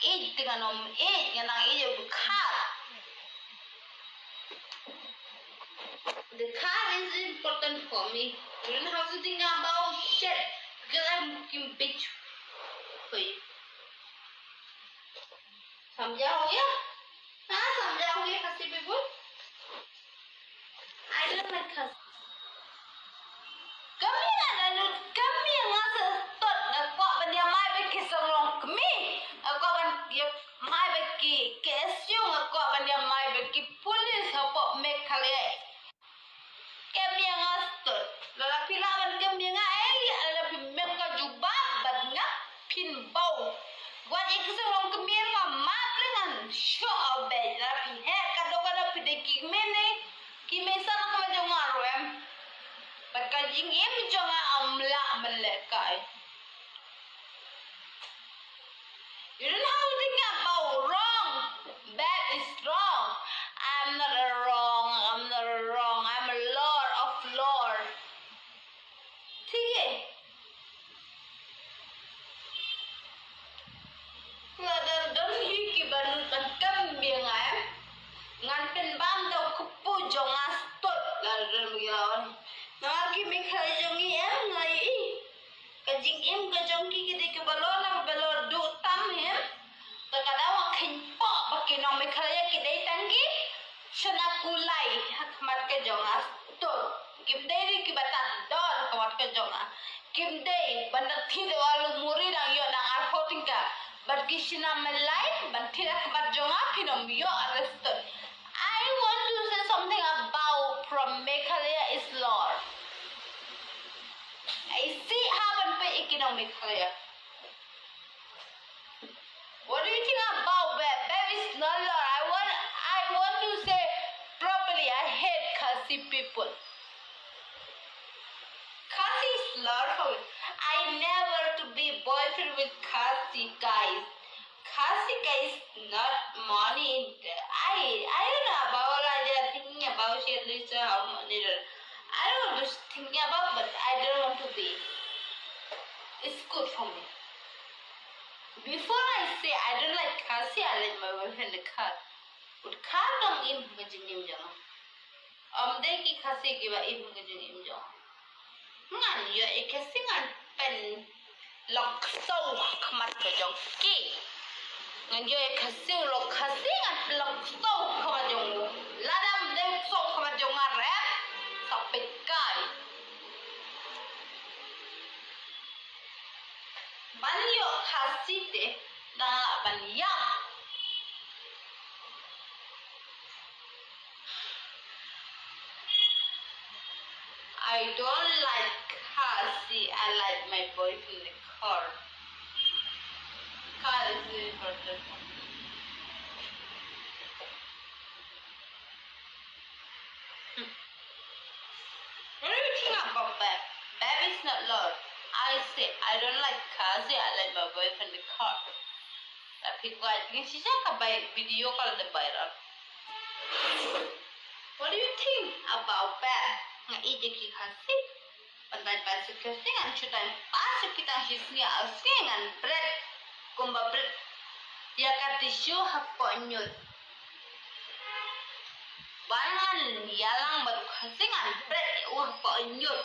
eat dengan eat ngang eat the car. The car is important for me. You don't have to think about shit because I'm looking bitch for you. समझा हो गया? हाँ समझा हो गया खस्सी people? I don't like खस्सी. Kami ngasa tot ngakwa benda mai beki songrong kami. Ngakwa ban dia mai beki KSU ngakwa benda mai beki polis apa Meghalaya. Kami ngasa tot. Lala pilawan kami ngai ala pi meka jubah bat ngap pin bau. Gua ik songrong kami ngama dengan show be la pi he kado pi de kimene. Kimesa nak macam ngaruem. Pagkajing im jonga amla melekai. You don't have to think about wrong. Bad is wrong. I'm not wrong. I'm a Lord of Lord. ठीक है? Don't ही की बनु तकम बिंगाय. Nganten bang tau kupu jonga stot lalu dia. Nagi mikhay jongi em ngai kajing em kajongki kiti ke balor du tam em takadawa khinpo bakino mikhay kidai tangi shana kulai hakmat ke jonga to kimdei ki batan dor kamat ke jonga kimdei bandat thi dewalu muri rang yo nang arpotingka but kishina melai banthi hakmat jonga kinom yo arrested. I want to say something about from Meghalaya is Lord. I see haven't pay economic Meghalaya. What do you think about that? That is not Lord. I want to say properly. I hate Khasi people. Khasi is Lord for me. I never to be boyfriend with Khasi guys. Khasi guys not money. I don't know about like thinking about shit later how money. I don't want to think about, but I don't want to be. It's good for me. Before I say I don't like Khasi, I like my boyfriend the car. But car don't im ngajing jang. Day ki Khasi ki ba im ngajing jang. Ngan yo Khasi ngan pen lok so khamat ka jong ki. Ngan yo Khasi lok Khasi ngan lok so khamat jong. Ladam de so khamat jong rap. Sampai kai. Banyo Khasi te dah banyak. I don't like Khasi. I like my boyfriend in the car. Car is really important. What do you think about that? That is not love. I say I don't like Khasi. I like my boyfriend in the car. Tapi kau ini sih kan baik video kalau ada viral. What do you think about that? Ngai jadi Khasi. Pandai pasuk Khasi kan cutai pasuk kita hisnya asing kan bread, kumba bread. Ya kati show haponyut. Bangan yalang baru Khasi kan bread haponyut.